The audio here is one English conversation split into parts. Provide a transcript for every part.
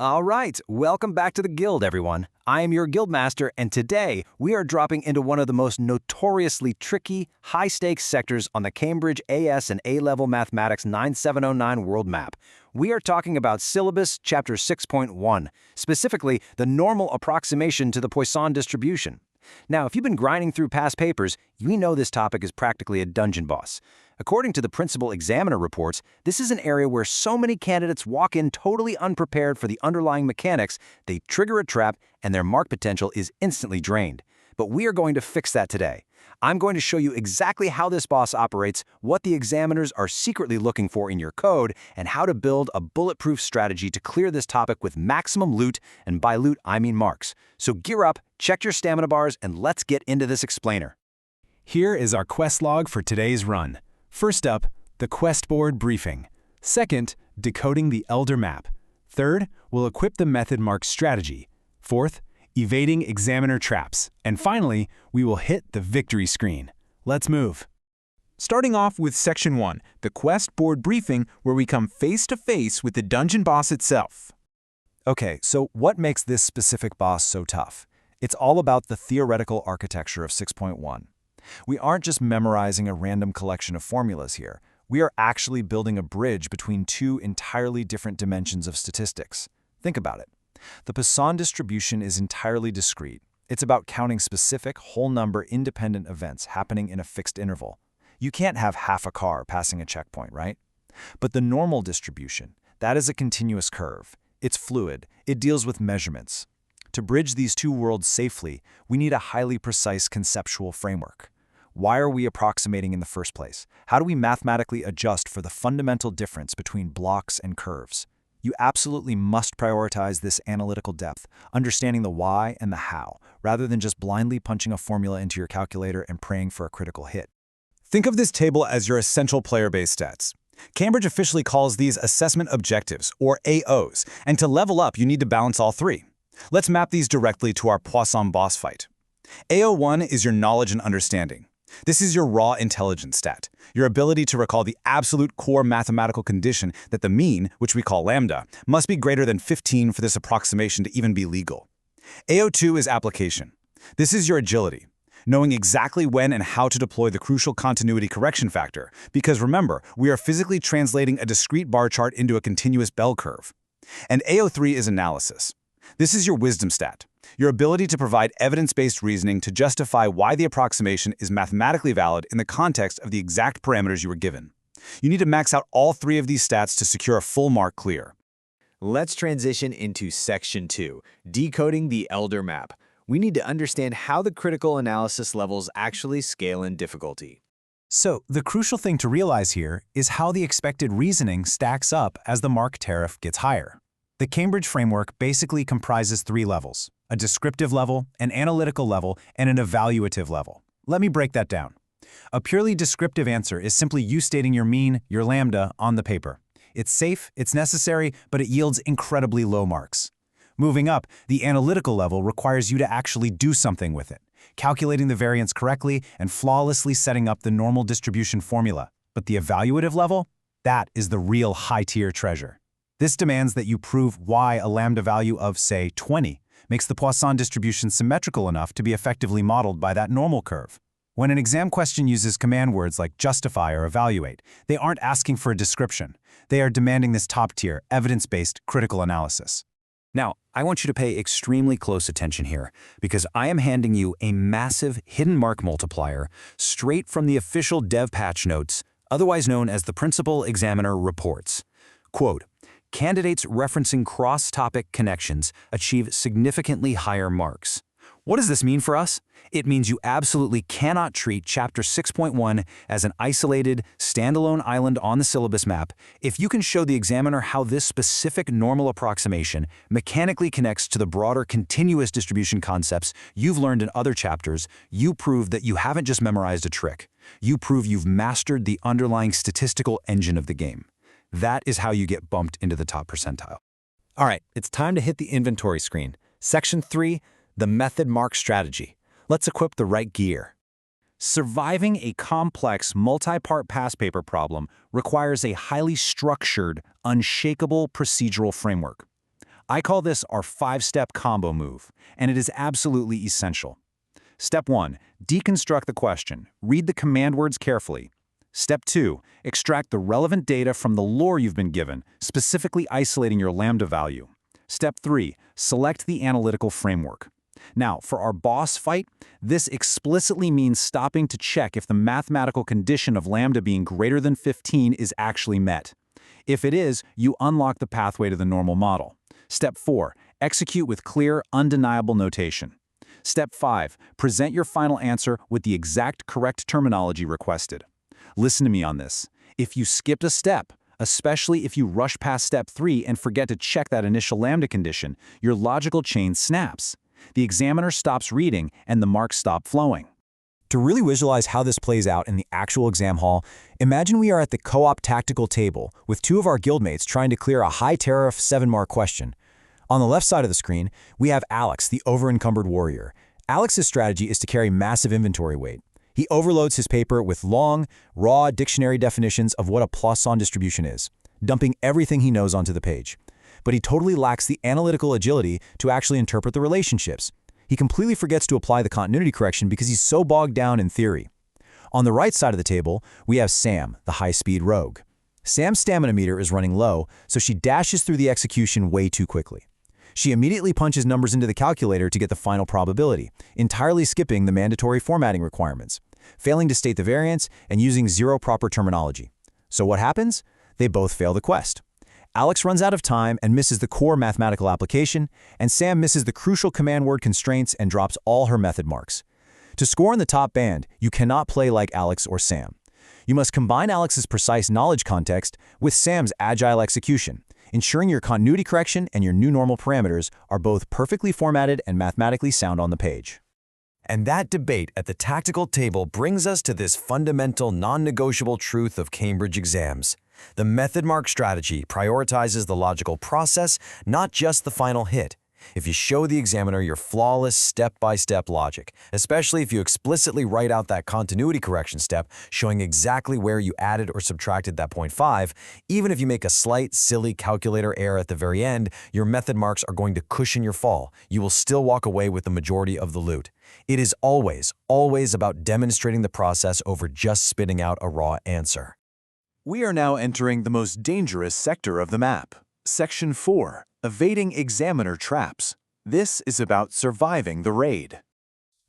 All right, welcome back to the Guild, everyone. I am your Guildmaster, and today we are dropping into one of the most notoriously tricky, high-stakes sectors on the Cambridge AS and A-Level Mathematics 9709 world map. We are talking about Syllabus Chapter 6.1, specifically the normal approximation to the Poisson distribution. Now, if you've been grinding through past papers, you know this topic is practically a dungeon boss. According to the principal examiner reports, this is an area where so many candidates walk in totally unprepared for the underlying mechanics, they trigger a trap, and their mark potential is instantly drained. But we are going to fix that today. I'm going to show you exactly how this boss operates, what the examiners are secretly looking for in your code, and how to build a bulletproof strategy to clear this topic with maximum loot, and by loot I mean marks. So gear up, check your stamina bars, and let's get into this explainer. Here is our quest log for today's run. First up, the quest board briefing. Second, decoding the Elder map. Third, we'll equip the method mark strategy. Fourth, evading examiner traps. And finally, we will hit the victory screen. Let's move. Starting off with Section 1, the quest board briefing, where we come face to face with the dungeon boss itself. Okay, so what makes this specific boss so tough? It's all about the theoretical architecture of 6.1. We aren't just memorizing a random collection of formulas here. We are actually building a bridge between two entirely different dimensions of statistics. Think about it. The Poisson distribution is entirely discrete. It's about counting specific, whole-number independent events happening in a fixed interval. You can't have half a car passing a checkpoint, right? But the normal distribution, that is a continuous curve. It's fluid. It deals with measurements. To bridge these two worlds safely, we need a highly precise conceptual framework. Why are we approximating in the first place? How do we mathematically adjust for the fundamental difference between blocks and curves? You absolutely must prioritize this analytical depth, understanding the why and the how, rather than just blindly punching a formula into your calculator and praying for a critical hit. Think of this table as your essential player-based stats. Cambridge officially calls these assessment objectives, or AOs, and to level up, you need to balance all three. Let's map these directly to our Poisson boss fight. AO1 is your knowledge and understanding. This is your raw intelligence stat, your ability to recall the absolute core mathematical condition that the mean, which we call lambda, must be greater than 15 for this approximation to even be legal. AO2 is application. This is your agility, knowing exactly when and how to deploy the crucial continuity correction factor, because remember, we are physically translating a discrete bar chart into a continuous bell curve. And AO3 is analysis. This is your wisdom stat, your ability to provide evidence-based reasoning to justify why the approximation is mathematically valid in the context of the exact parameters you were given. You need to max out all three of these stats to secure a full mark clear. Let's transition into Section 2, decoding the Elder map. We need to understand how the critical analysis levels actually scale in difficulty. So, the crucial thing to realize here is how the expected reasoning stacks up as the mark tariff gets higher. The Cambridge framework basically comprises three levels: a descriptive level, an analytical level, and an evaluative level. Let me break that down. A purely descriptive answer is simply you stating your mean, your lambda, on the paper. It's safe, it's necessary, but it yields incredibly low marks. Moving up, the analytical level requires you to actually do something with it, calculating the variance correctly and flawlessly setting up the normal distribution formula. But the evaluative level? That is the real high-tier treasure. This demands that you prove why a lambda value of, say, 20 makes the Poisson distribution symmetrical enough to be effectively modeled by that normal curve. When an exam question uses command words like justify or evaluate, they aren't asking for a description. They are demanding this top-tier, evidence-based critical analysis. Now, I want you to pay extremely close attention here, because I am handing you a massive hidden mark multiplier straight from the official dev patch notes, otherwise known as the principal examiner reports. Quote, "Candidates referencing cross-topic connections achieve significantly higher marks." What does this mean for us? It means you absolutely cannot treat Chapter 6.1 as an isolated, standalone island on the syllabus map. If you can show the examiner how this specific normal approximation mechanically connects to the broader continuous distribution concepts you've learned in other chapters, you prove that you haven't just memorized a trick. You prove you've mastered the underlying statistical engine of the game. That is how you get bumped into the top percentile. All right, it's time to hit the inventory screen. Section 3, the method mark strategy. Let's equip the right gear. Surviving a complex multi-part past paper problem requires a highly structured, unshakable procedural framework. I call this our 5-step combo move, and it is absolutely essential. Step 1. Deconstruct the question. Read the command words carefully. Step 2. Extract the relevant data from the lore you've been given, specifically isolating your lambda value. Step 3. Select the analytical framework. Now, for our boss fight, this explicitly means stopping to check if the mathematical condition of lambda being greater than 15 is actually met. If it is, you unlock the pathway to the normal model. Step 4. Execute with clear, undeniable notation. Step 5. Present your final answer with the exact correct terminology requested. Listen to me on this. If you skipped a step, especially if you rush past step 3 and forget to check that initial lambda condition, your logical chain snaps. The examiner stops reading and the marks stop flowing. To really visualize how this plays out in the actual exam hall, imagine we are at the co-op tactical table with 2 of our guildmates trying to clear a high-tariff 7-mark question. On the left side of the screen, we have Alex, the over-encumbered warrior. Alex's strategy is to carry massive inventory weight. He overloads his paper with long, raw dictionary definitions of what a Poisson distribution is, dumping everything he knows onto the page. But he totally lacks the analytical agility to actually interpret the relationships. He completely forgets to apply the continuity correction because he's so bogged down in theory. On the right side of the table, we have Sam, the high-speed rogue. Sam's stamina meter is running low, so she dashes through the execution way too quickly. She immediately punches numbers into the calculator to get the final probability, entirely skipping the mandatory formatting requirements, failing to state the variance, and using zero proper terminology. So what happens? They both fail the quest. Alex runs out of time and misses the core mathematical application, and Sam misses the crucial command word constraints and drops all her method marks. To score in the top band, you cannot play like Alex or Sam. You must combine Alex's precise knowledge context with Sam's agile execution, ensuring your continuity correction and your new normal parameters are both perfectly formatted and mathematically sound on the page. And that debate at the tactical table brings us to this fundamental, non-negotiable truth of Cambridge exams. The method mark strategy prioritizes the logical process, not just the final hit. If you show the examiner your flawless step-by-step logic, especially if you explicitly write out that continuity correction step showing exactly where you added or subtracted that 0.5, even if you make a slight, silly calculator error at the very end, your method marks are going to cushion your fall. You will still walk away with the majority of the loot. It is always, always about demonstrating the process over just spitting out a raw answer. We are now entering the most dangerous sector of the map. Section 4. Evading examiner traps. This is about surviving the raid.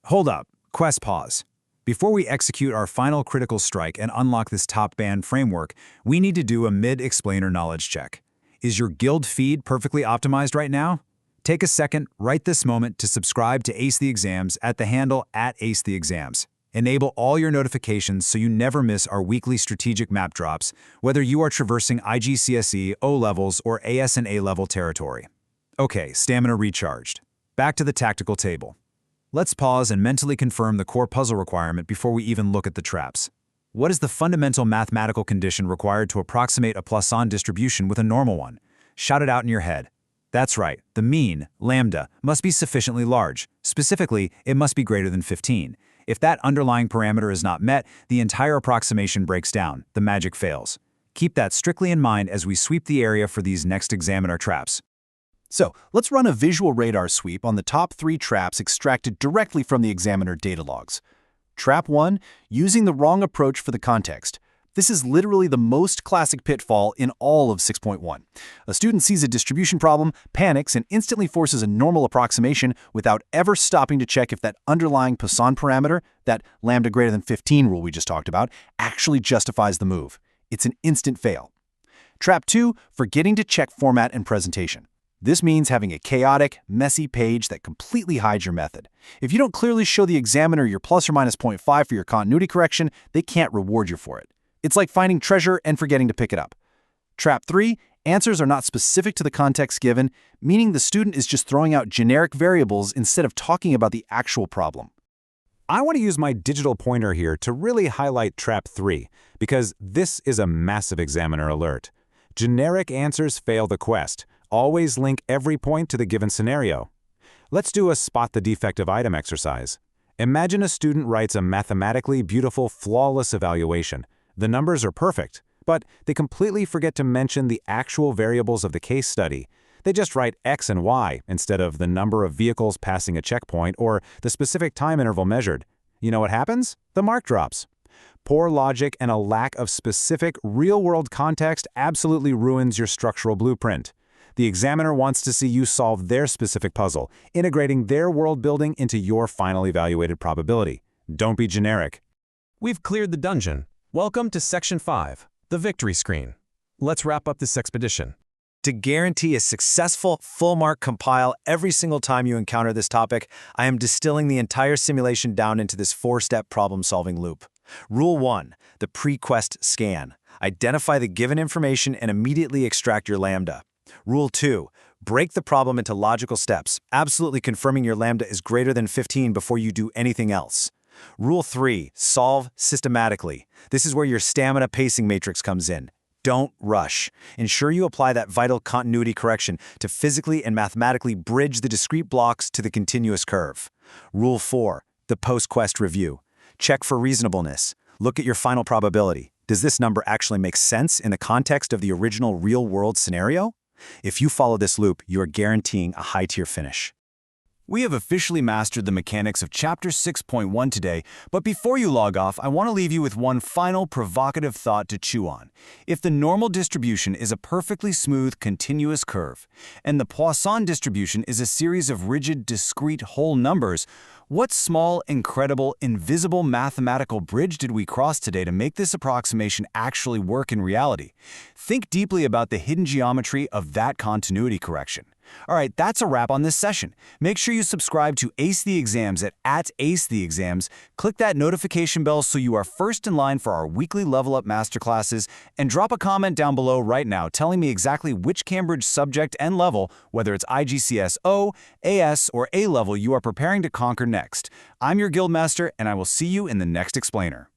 Hold up. Quest pause. Before we execute our final critical strike and unlock this top-band framework, we need to do a mid-explainer knowledge check. Is your guild feed perfectly optimized right now? Take a second right this moment to subscribe to Ace the Exams at the handle @AceTheExams. Enable all your notifications so you never miss our weekly strategic map drops, whether you are traversing IGCSE, O-levels, or AS and A-level territory. Okay, stamina recharged. Back to the tactical table. Let's pause and mentally confirm the core puzzle requirement before we even look at the traps. What is the fundamental mathematical condition required to approximate a Poisson distribution with a normal one? Shout it out in your head. That's right, the mean, lambda, must be sufficiently large. Specifically, it must be greater than 15. If that underlying parameter is not met, the entire approximation breaks down. The magic fails. Keep that strictly in mind as we sweep the area for these next examiner traps. So, let's run a visual radar sweep on the top 3 traps extracted directly from the examiner data logs. Trap 1, using the wrong approach for the context. This is literally the most classic pitfall in all of 6.1. A student sees a distribution problem, panics, and instantly forces a normal approximation without ever stopping to check if that underlying Poisson parameter, that lambda greater than 15 rule we just talked about, actually justifies the move. It's an instant fail. Trap 2, forgetting to check format and presentation. This means having a chaotic, messy page that completely hides your method. If you don't clearly show the examiner your plus or minus 0.5 for your continuity correction, they can't reward you for it. It's like finding treasure and forgetting to pick it up. Trap 3, answers are not specific to the context given, meaning the student is just throwing out generic variables instead of talking about the actual problem. I want to use my digital pointer here to really highlight Trap 3, because this is a massive examiner alert. Generic answers fail the quest. Always link every point to the given scenario. Let's do a spot the defective item exercise. Imagine a student writes a mathematically beautiful, flawless evaluation. The numbers are perfect, but they completely forget to mention the actual variables of the case study. They just write X and Y instead of the number of vehicles passing a checkpoint or the specific time interval measured. You know what happens? The mark drops. Poor logic and a lack of specific, real-world context absolutely ruins your structural blueprint. The examiner wants to see you solve their specific puzzle, integrating their world building into your final evaluated probability. Don't be generic. We've cleared the dungeon. Welcome to Section 5, the victory screen. Let's wrap up this expedition. To guarantee a successful, full-mark compile every single time you encounter this topic, I am distilling the entire simulation down into this 4-step problem-solving loop. Rule 1, the pre-quest scan. Identify the given information and immediately extract your lambda. Rule 2, break the problem into logical steps, absolutely confirming your lambda is greater than 15 before you do anything else. Rule 3, solve systematically. This is where your stamina pacing matrix comes in. Don't rush. Ensure you apply that vital continuity correction to physically and mathematically bridge the discrete blocks to the continuous curve. Rule 4, the post-quest review. Check for reasonableness. Look at your final probability. Does this number actually make sense in the context of the original real-world scenario? If you follow this loop, you are guaranteeing a high-tier finish. We have officially mastered the mechanics of Chapter 6.1 today, but before you log off, I want to leave you with one final provocative thought to chew on. If the normal distribution is a perfectly smooth, continuous curve, and the Poisson distribution is a series of rigid, discrete whole numbers, what small, incredible, invisible mathematical bridge did we cross today to make this approximation actually work in reality? Think deeply about the hidden geometry of that continuity correction. All right, that's a wrap on this session. Make sure you subscribe to Ace the Exams at @AceTheExams. Click that notification bell so you are first in line for our weekly Level Up Masterclasses, and drop a comment down below right now telling me exactly which Cambridge subject and level, whether it's IGCSE O, AS, or A level, you are preparing to conquer next. I'm your Guildmaster, and I will see you in the next explainer.